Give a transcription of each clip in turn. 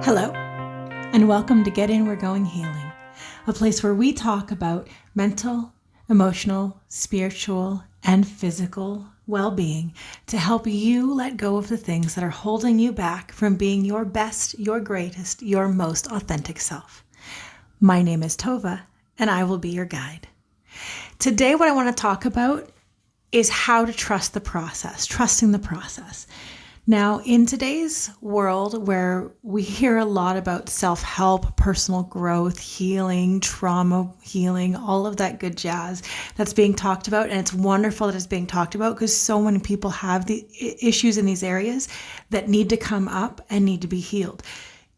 Hello, and welcome to Get In, We're Going Healing, a place where we talk about mental, emotional, spiritual, and physical well-being to help you let go of the things that are holding you back from being your best, your greatest, your most authentic self. My name is Tova, and I will be your guide. Today, what I want to talk about is how to trust the process, trusting the process. Now, in today's world where we hear a lot about self-help, personal growth, healing, trauma healing, all of that good jazz that's being talked about, and it's wonderful that it's being talked about because so many people have the issues in these areas that need to come up and need to be healed.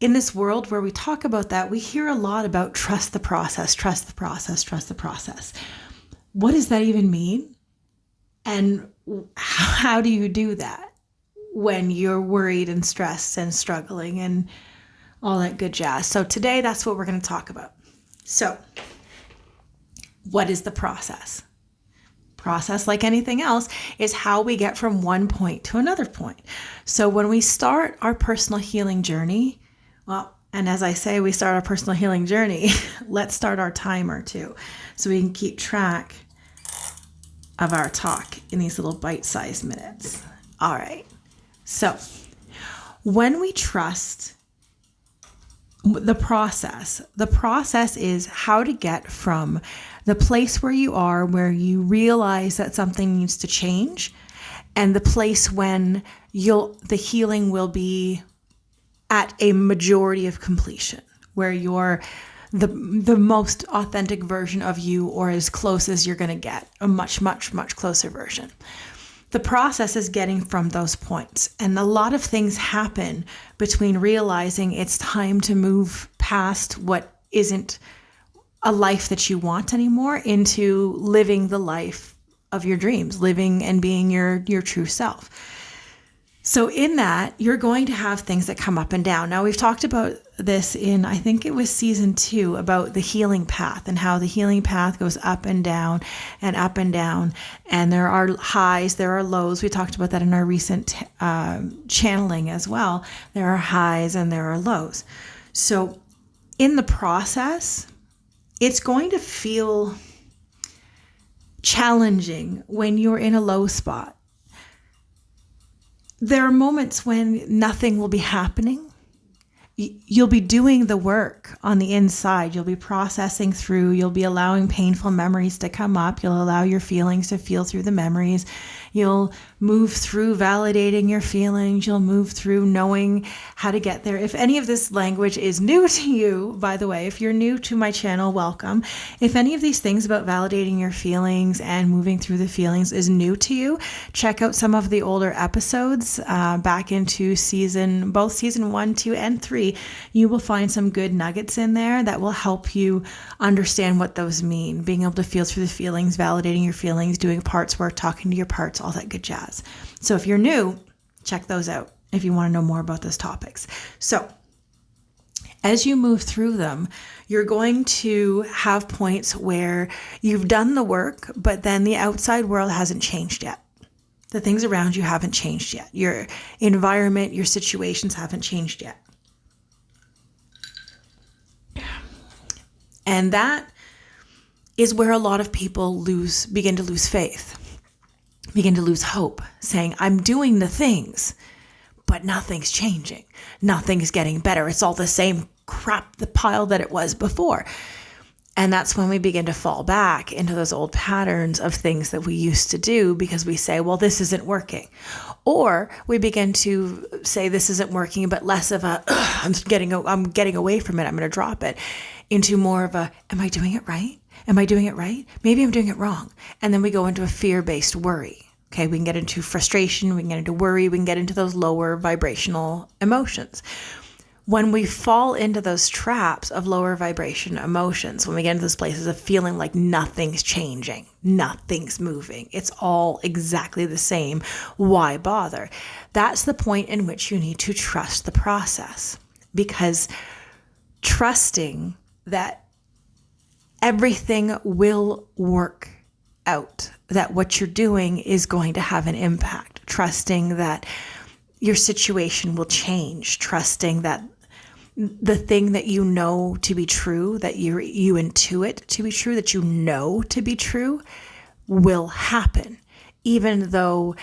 In this world where we talk about that, we hear a lot about trust the process, trust the process, trust the process. What does that even mean? And how do you do that when you're worried and stressed and struggling and all that good jazz? So today, that's what we're going to talk about. So what is the process? Process, like anything else, is how we get from one point to another point. So when we start our personal healing journey, and as I say, we start our personal healing journey, let's start our timer too, so we can keep track of our talk in these little bite-sized minutes. All right. So when we trust the process is how to get from the place where you are, where you realize that something needs to change, and the place when the healing will be at a majority of completion, where you're the most authentic version of you, or as close as you're going to get, a much, much, much closer version. The process is getting from those points. And a lot of things happen between realizing it's time to move past what isn't a life that you want anymore into living the life of your dreams, living and being your true self. So in that, you're going to have things that come up and down. Now, we've talked about this in, I think it was season 2, about the healing path and how the healing path goes up and down and up and down. And there are highs, there are lows. We talked about that in our recent channeling as well. There are highs and there are lows. So in the process, it's going to feel challenging when you're in a low spot. There are moments when nothing will be happening. You'll be doing the work on the inside. You'll be processing through. You'll be allowing painful memories to come up. You'll allow your feelings to feel through the memories. You'll move through validating your feelings. You'll move through knowing how to get there. If any of this language is new to you, by the way, if you're new to my channel, welcome. If any of these things about validating your feelings and moving through the feelings is new to you, check out some of the older episodes back into both season 1, 2, and 3. You will find some good nuggets in there that will help you understand what those mean. Being able to feel through the feelings, validating your feelings, doing parts work, talking to your parts, all that good jazz. So if you're new, check those out if you want to know more about those topics. So as you move through them, you're going to have points where you've done the work, but then the outside world hasn't changed yet. The things around you haven't changed yet. Your environment, your situations haven't changed yet. And that is where a lot of people begin to lose faith, begin to lose hope, saying, I'm doing the things, but nothing's changing. Nothing's getting better. It's all the same crap, the pile that it was before. And that's when we begin to fall back into those old patterns of things that we used to do because we say, well, this isn't working. Or we begin to say this isn't working, but less of a, I'm getting away from it. I'm going to drop it into more of a, am I doing it right? Am I doing it right? Maybe I'm doing it wrong. And then we go into a fear-based worry. Okay, we can get into frustration, we can get into worry, we can get into those lower vibrational emotions. When we fall into those traps of lower vibration emotions, when we get into those places of feeling like nothing's changing, nothing's moving, it's all exactly the same, why bother? That's the point in which you need to trust the process, because trusting that everything will work out, that what you're doing is going to have an impact, trusting that your situation will change, trusting that the thing that you know to be true, that you intuit to be true, that you know to be true, will happen, even though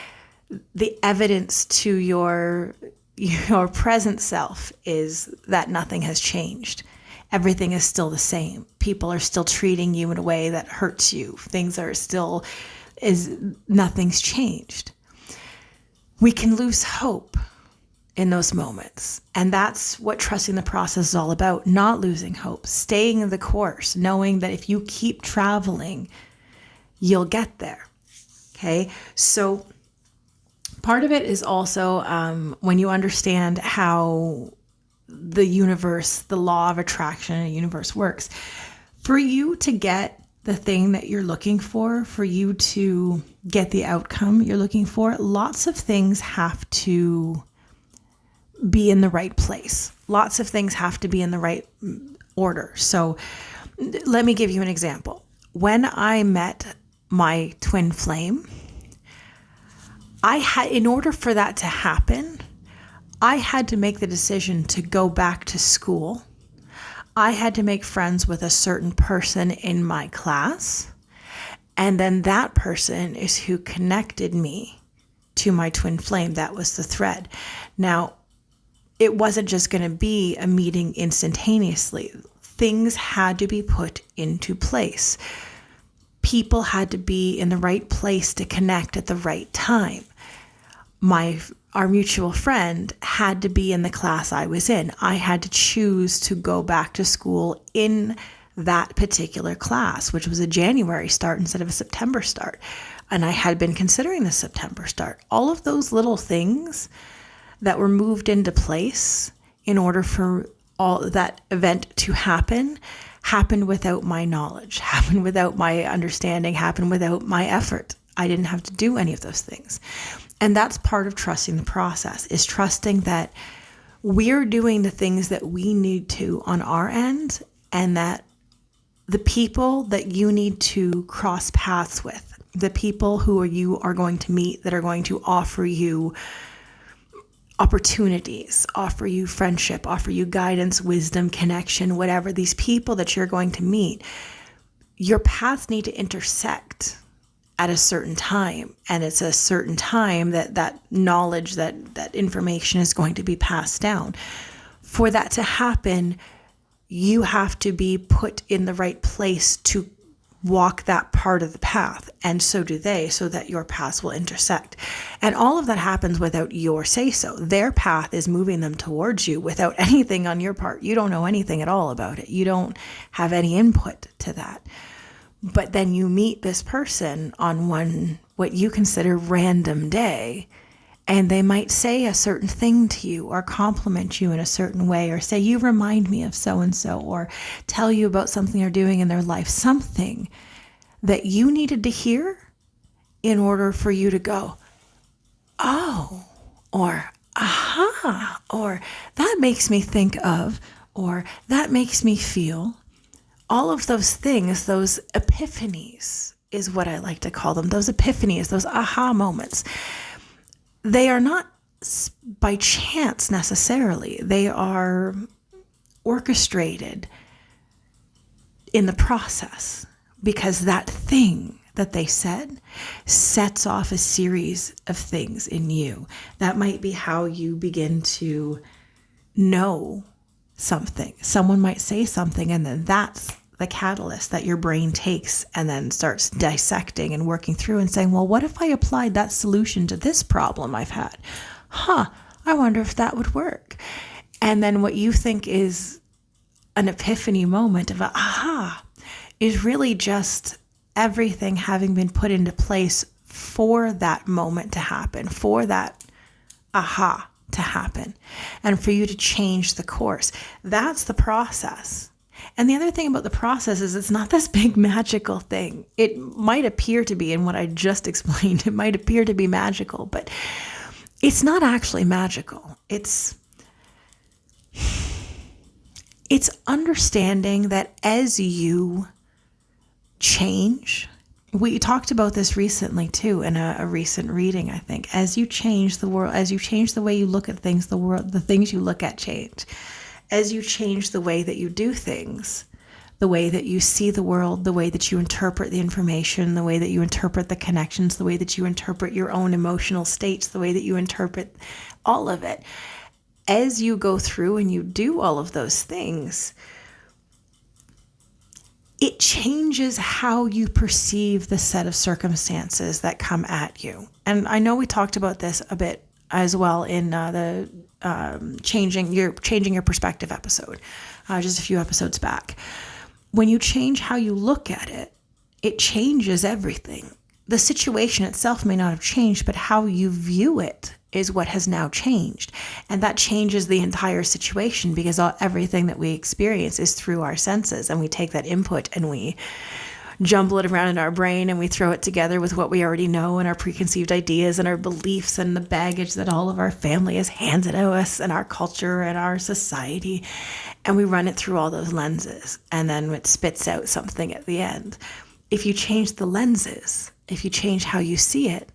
the evidence to your present self is that nothing has changed. Everything is still the same. People are still treating you in a way that hurts you. Things are still, nothing's changed. We can lose hope in those moments. And that's what trusting the process is all about. Not losing hope, staying in the course, knowing that if you keep traveling, you'll get there. Okay. So part of it is also when you understand how the universe, the law of attraction in the universe works, for you to get the thing that you're looking for you to get the outcome you're looking for, lots of things have to be in the right place. Lots of things have to be in the right order. So let me give you an example. When I met my twin flame, in order for that to happen, I had to make the decision to go back to school. I had to make friends with a certain person in my class. And then that person is who connected me to my twin flame. That was the thread. Now, it wasn't just going to be a meeting instantaneously. Things had to be put into place. People had to be in the right place to connect at the right time. Our mutual friend had to be in the class I was in. I had to choose to go back to school in that particular class, which was a January start instead of a September start. And I had been considering the September start. All of those little things that were moved into place in order for all that event to happen happened without my knowledge, happened without my understanding, happened without my effort. I didn't have to do any of those things. And that's part of trusting the process, is trusting that we're doing the things that we need to on our end, and that the people that you need to cross paths with, the people who you are going to meet that are going to offer you opportunities, offer you friendship, offer you guidance, wisdom, connection, whatever, these people that you're going to meet, your paths need to intersect at a certain time. And it's a certain time that knowledge, that information is going to be passed down. For that to happen, you have to be put in the right place to walk that part of the path. And so do they, so that your paths will intersect. And all of that happens without your say-so. Their path is moving them towards you without anything on your part. You don't know anything at all about it. You don't have any input to that. But then you meet this person on what you consider random day, and they might say a certain thing to you or compliment you in a certain way, or say, you remind me of so-and-so, or tell you about something they're doing in their life, something that you needed to hear in order for you to go, oh, or aha, or that makes me think of, or that makes me feel. All of those things, those epiphanies is what I like to call them, those epiphanies, those aha moments. They are not by chance necessarily. They are orchestrated in the process, because that thing that they said sets off a series of things in you. That might be how you begin to know something. Someone might say something, and then that's the catalyst that your brain takes and then starts dissecting and working through and saying, well, what if I applied that solution to this problem I've had? I wonder if that would work. And then what you think is an epiphany moment of aha is really just everything having been put into place for that moment to happen, for that aha to happen, and for you to change the course. That's the process. And the other thing about the process is it's not this big magical thing. It might appear to be, in what I just explained, it might appear to be magical, but it's not actually magical. It's understanding that as you change, we talked about this recently too in a recent reading, I think. As you change the world, as you change the way you look at things, the things you look at change. As you change the way that you do things, the way that you see the world, the way that you interpret the information, the way that you interpret the connections, the way that you interpret your own emotional states, the way that you interpret all of it. As you go through and you do all of those things, it changes how you perceive the set of circumstances that come at you. And I know we talked about this a bit as well in the changing your perspective episode, just a few episodes back. When you change how you look at it, it changes everything. The situation itself may not have changed, but how you view it is what has now changed. And that changes the entire situation, because everything that we experience is through our senses, and we take that input and we jumble it around in our brain and we throw it together with what we already know and our preconceived ideas and our beliefs and the baggage that all of our family has handed to us and our culture and our society. And we run it through all those lenses, and then it spits out something at the end. If you change the lenses, if you change how you see it,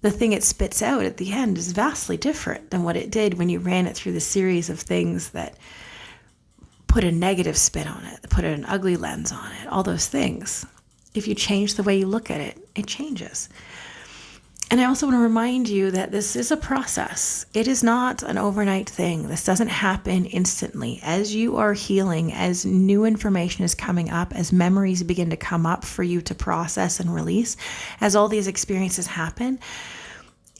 the thing it spits out at the end is vastly different than what it did when you ran it through the series of things that put a negative spin on it, put an ugly lens on it, all those things. If you change the way you look at it, it changes. And I also want to remind you that this is a process. It is not an overnight thing. This doesn't happen instantly. As you are healing, as new information is coming up, as memories begin to come up for you to process and release, as all these experiences happen,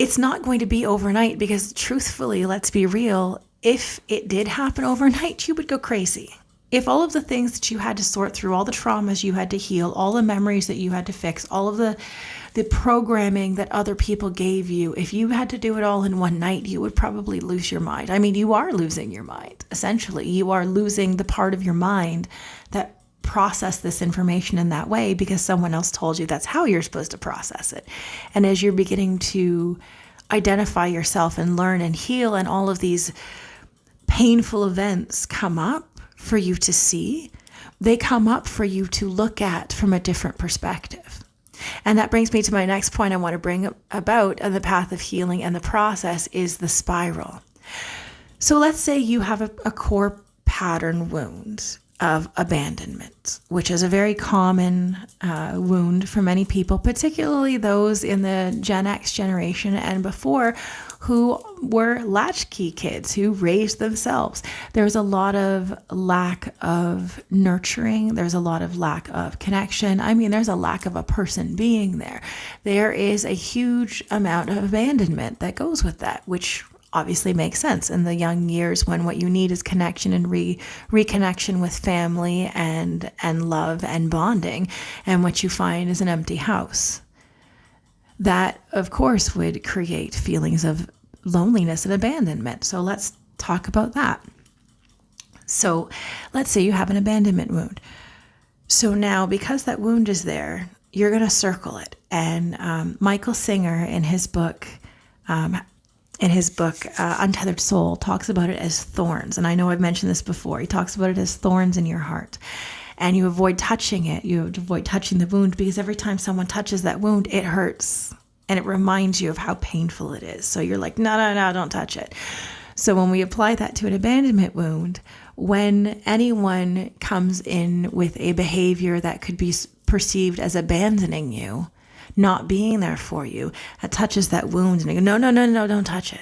it's not going to be overnight, because truthfully, let's be real, if it did happen overnight, you would go crazy. If all of the things that you had to sort through, all the traumas you had to heal, all the memories that you had to fix, all of the programming that other people gave you, if you had to do it all in one night, you would probably lose your mind. I mean, you are losing your mind, essentially. You are losing the part of your mind that processed this information in that way, because someone else told you that's how you're supposed to process it. And as you're beginning to identify yourself and learn and heal, and all of these painful events come up for you to see, they come up for you to look at from a different perspective. And that brings me to my next point I want to bring about on the path of healing and the process is the spiral. So let's say you have a core pattern wound of abandonment, which is a very common wound for many people, particularly those in the Gen X generation and before, who were latchkey kids who raised themselves. There's a lot of lack of nurturing. There's a lot of lack of connection. I mean, there's a lack of a person being there. There is a huge amount of abandonment that goes with that, which obviously makes sense in the young years when what you need is connection and reconnection with family and love and bonding. And what you find is an empty house. That, of course, would create feelings of loneliness and abandonment. So let's talk about that. So let's say you have an abandonment wound. So now, because that wound is there, you're going to circle it. And Michael Singer, in his book, Untethered Soul, talks about it as thorns. And I know I've mentioned this before. He talks about it as thorns in your heart. And you avoid touching it. You avoid touching the wound, because every time someone touches that wound, it hurts. And it reminds you of how painful it is. So you're like, no, don't touch it. So when we apply that to an abandonment wound, when anyone comes in with a behavior that could be perceived as abandoning you, not being there for you, that touches that wound, and you go, no, don't touch it.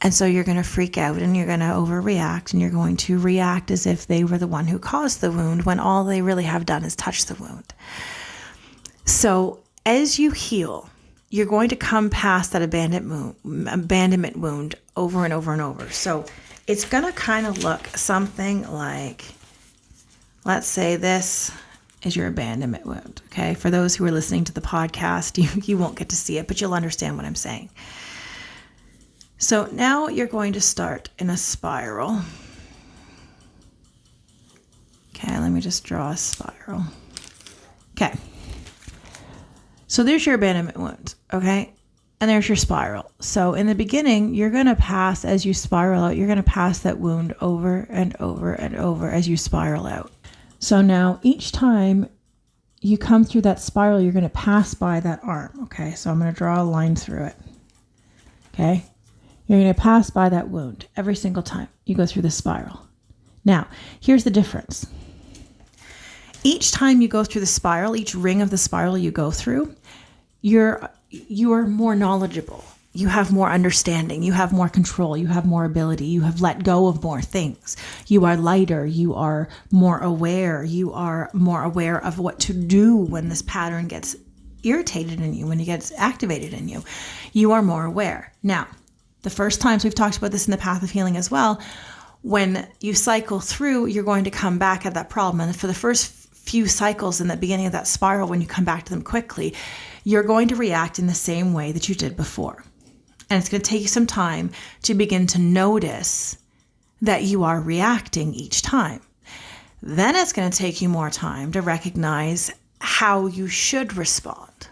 And so you're going to freak out and you're going to overreact, and you're going to react as if they were the one who caused the wound, when all they really have done is touch the wound. So as you heal, you're going to come past that abandonment wound over and over and over. So it's going to kind of look something like, let's say this is your abandonment wound. Okay. For those who are listening to the podcast, you won't get to see it, but you'll understand what I'm saying. So now you're going to start in a spiral. Okay. Let me just draw a spiral. Okay. So there's your abandonment wound. Okay. And there's your spiral. So in the beginning, you're going to pass, as you spiral out, you're going to pass that wound over and over and over as you spiral out. So now each time you come through that spiral, you're going to pass by that arm. Okay, so I'm going to draw a line through it. Okay, you're going to pass by that wound every single time you go through the spiral. Now, here's the difference. Each time you go through the spiral, each ring of the spiral you go through, you are more knowledgeable. You have more understanding. You have more control. You have more ability. You have let go of more things. You are lighter. You are more aware. You are more aware of what to do when this pattern gets irritated in you, when it gets activated in you. You are more aware. Now, the first times we've talked about this in the path of healing as well, when you cycle through, you're going to come back at that problem. And for the first few cycles in the beginning of that spiral, when you come back to them quickly, you're going to react in the same way that you did before. And it's going to take you some time to begin to notice that you are reacting each time. Then it's going to take you more time to recognize how you should respond.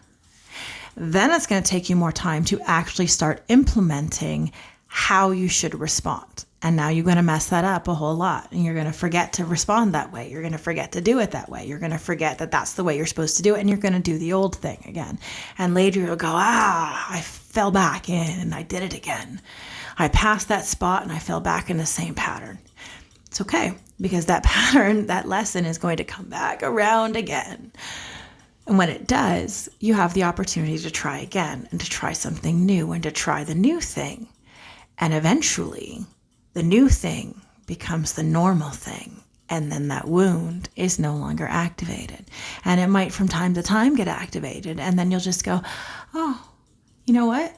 Then it's going to take you more time to actually start implementing how you should respond. And now you're going to mess that up a whole lot. And you're going to forget to respond that way. You're going to forget to do it that way. You're going to forget that that's the way you're supposed to do it. And you're going to do the old thing again. And later you'll go, I fell back in and I did it again. I passed that spot and I fell back in the same pattern. It's okay, because that pattern, that lesson is going to come back around again. And when it does, you have the opportunity to try again and to try something new and to try the new thing. And eventually, the new thing becomes the normal thing. And then that wound is no longer activated. And it might from time to time get activated. And then you'll just go, oh, you know what?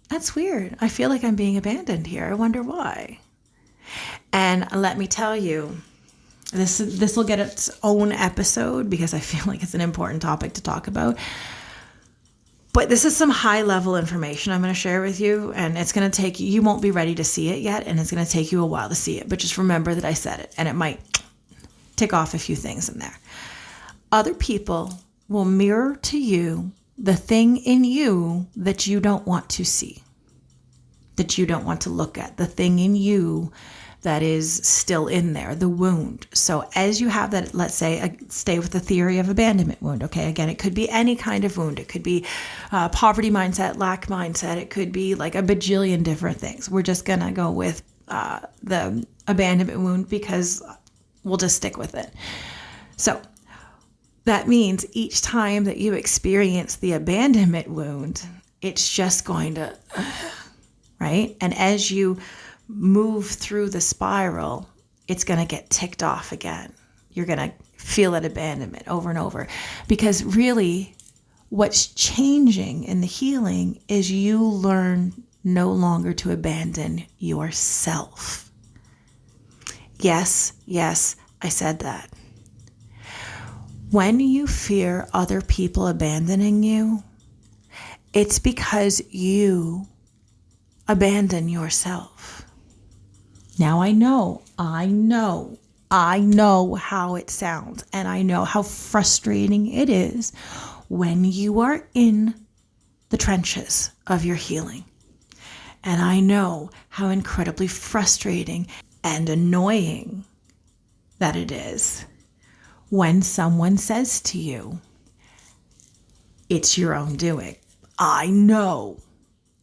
That's weird. I feel like I'm being abandoned here. I wonder why. And let me tell you, this will get its own episode because I feel like it's an important topic to talk about. But this is some high level information I'm going to share with you, and it's going to take you won't be ready to see it yet, and it's going to take you a while to see it. But just remember that I said it, and it might tick off a few things in there. Other people will mirror to you the thing in you that you don't want to see, that you don't want to look at, the thing in you that is still in there, the wound. So as you have that, let's say, stay with the theory of abandonment wound, okay? Again, it could be any kind of wound. It could be poverty mindset, lack mindset. It could be like a bajillion different things. We're just going to go with the abandonment wound because we'll just stick with it. So that means each time that you experience the abandonment wound, it's just going to, right? And as you move through the spiral, it's going to get ticked off again. You're going to feel that abandonment over and over, because really what's changing in the healing is you learn no longer to abandon yourself. Yes, I said that. When you fear other people abandoning you, it's because you abandon yourself. Now I know how it sounds, and I know how frustrating it is when you are in the trenches of your healing. And I know how incredibly frustrating and annoying that it is when someone says to you, it's your own doing. I know.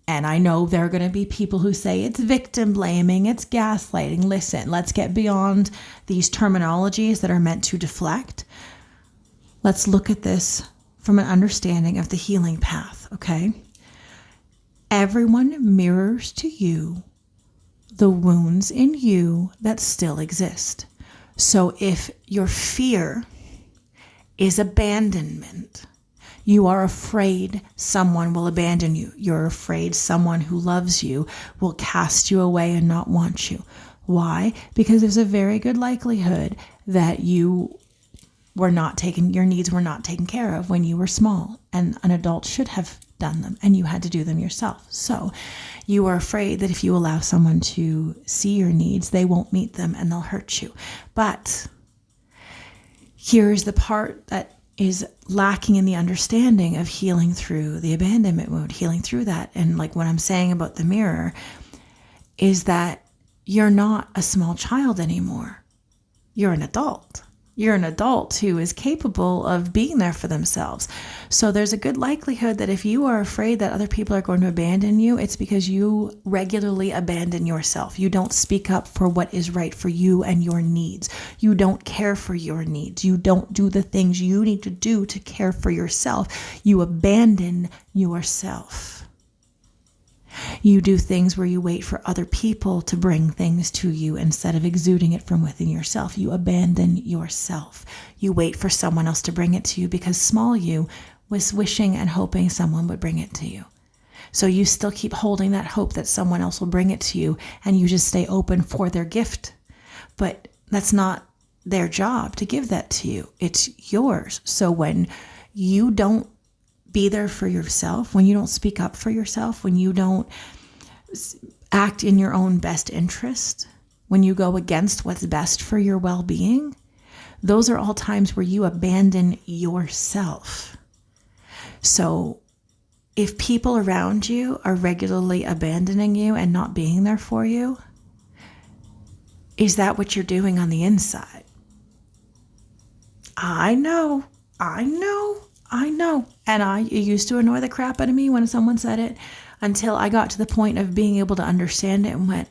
And I know there are going to be people who say it's victim blaming, it's gaslighting. Listen, let's get beyond these terminologies that are meant to deflect. Let's look at this from an understanding of the healing path, okay? Everyone mirrors to you the wounds in you that still exist. So if your fear is abandonment, you are afraid someone will abandon you. You're afraid someone who loves you will cast you away and not want you. Why? Because there's a very good likelihood that your needs were not taken care of when you were small, and an adult should have done them, and you had to do them yourself. So you are afraid that if you allow someone to see your needs, they won't meet them and they'll hurt you. But here's the part that is lacking in the understanding of healing through the abandonment wound, healing through that. And like what I'm saying about the mirror is that you're not a small child anymore. You're an adult. You're an adult who is capable of being there for themselves. So there's a good likelihood that if you are afraid that other people are going to abandon you, it's because you regularly abandon yourself. You don't speak up for what is right for you and your needs. You don't care for your needs. You don't do the things you need to do to care for yourself. You abandon yourself. You do things where you wait for other people to bring things to you instead of exuding it from within yourself. You abandon yourself. You wait for someone else to bring it to you because small you was wishing and hoping someone would bring it to you. So you still keep holding that hope that someone else will bring it to you, and you just stay open for their gift. But that's not their job to give that to you. It's yours. So when you don't be there for yourself, when you don't speak up for yourself, when you don't act in your own best interest, when you go against what's best for your well-being, those are all times where you abandon yourself. So if people around you are regularly abandoning you and not being there for you, is that what you're doing on the inside? I know. And it used to annoy the crap out of me when someone said it, until I got to the point of being able to understand it and went,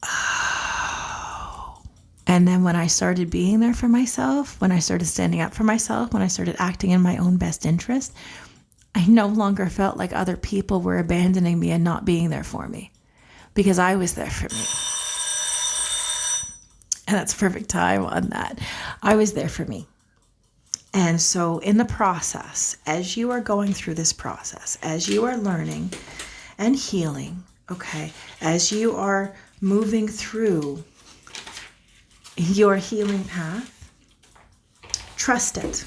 oh. And then when I started being there for myself, when I started standing up for myself, when I started acting in my own best interest, I no longer felt like other people were abandoning me and not being there for me, because I was there for me. And that's perfect time on that. I was there for me. And so in the process, as you are going through this process, as you are learning and healing, okay, as you are moving through your healing path, trust it,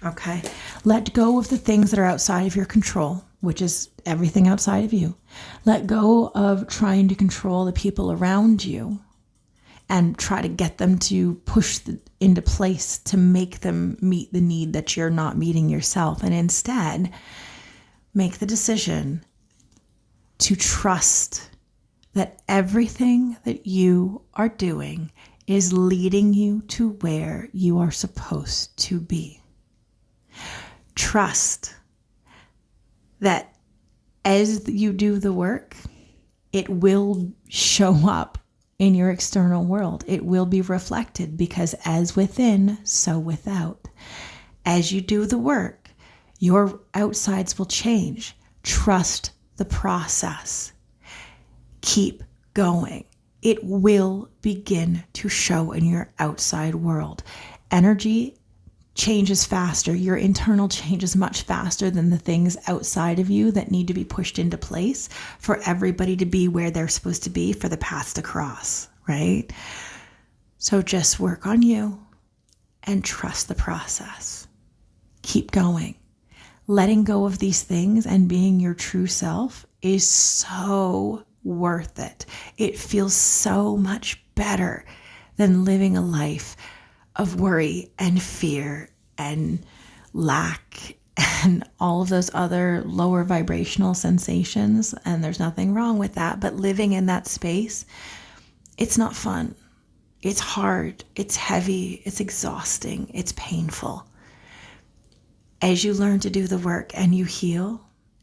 okay? Let go of the things that are outside of your control, which is everything outside of you. Let go of trying to control the people around you and try to get them to push into place to make them meet the need that you're not meeting yourself. And instead, make the decision to trust that everything that you are doing is leading you to where you are supposed to be. Trust that as you do the work, it will show up in your external world. It will be reflected, because as within, so without. As you do the work, your outsides will change. Trust the process. Keep going. It will begin to show in your outside world. Energy changes faster. Your internal changes much faster than the things outside of you that need to be pushed into place for everybody to be where they're supposed to be for the paths to cross, right? So just work on you and trust the process. Keep going. Letting go of these things and being your true self is so worth it. It feels so much better than living a life of worry and fear and lack and all of those other lower vibrational sensations. And there's nothing wrong with that. But living in that space, it's not fun. It's hard. It's heavy. It's exhausting. It's painful. As you learn to do the work and you heal,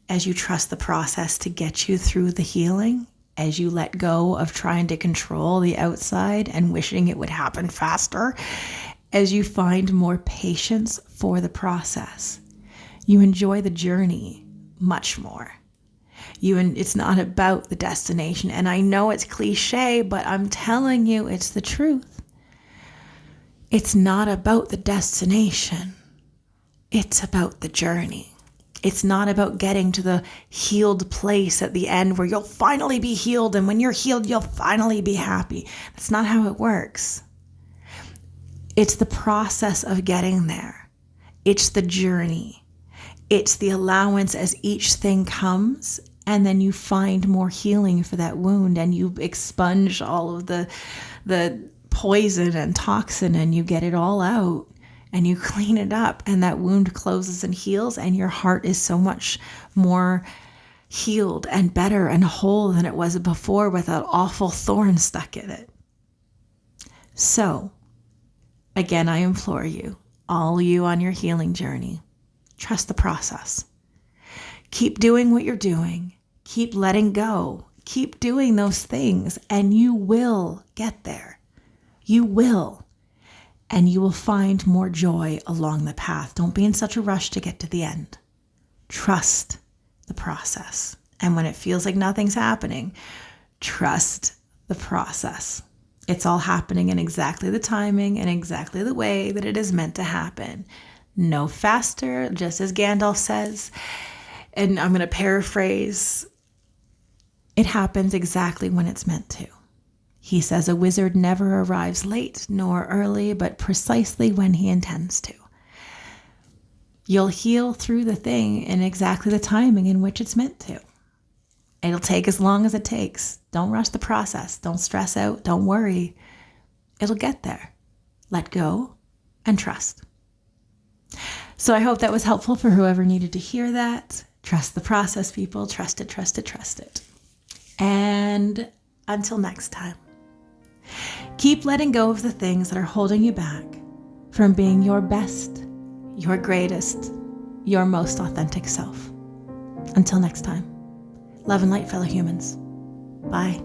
as you trust the process to get you through the healing, as you let go of trying to control the outside and wishing it would happen faster, as you find more patience for the process, you enjoy the journey much more. It's not about the destination. And I know it's cliche, but I'm telling you, it's the truth. It's not about the destination. It's about the journey. It's not about getting to the healed place at the end where you'll finally be healed. And when you're healed, you'll finally be happy. That's not how it works. It's the process of getting there. It's the journey. It's the allowance as each thing comes, and then you find more healing for that wound, and you expunge all of the poison and toxin, and you get it all out, and you clean it up, and that wound closes and heals, and your heart is so much more healed and better and whole than it was before, with that awful thorn stuck in it. So, Again, I implore you, all you on your healing journey, trust the process. Keep doing what you're doing. Keep letting go. Keep doing those things, and you will get there. You will. And you will find more joy along the path. Don't be in such a rush to get to the end. Trust the process. And when it feels like nothing's happening, trust the process. It's all happening in exactly the timing and exactly the way that it is meant to happen. No faster, just as Gandalf says. And I'm going to paraphrase, it happens exactly when it's meant to. He says a wizard never arrives late nor early, but precisely when he intends to. You'll heal through the thing in exactly the timing in which it's meant to. It'll take as long as it takes. Don't rush the process. Don't stress out. Don't worry. It'll get there. Let go and trust. So I hope that was helpful for whoever needed to hear that. Trust the process, people. Trust it, trust it, trust it. And until next time, keep letting go of the things that are holding you back from being your best, your greatest, your most authentic self. Until next time, love and light, fellow humans. Bye.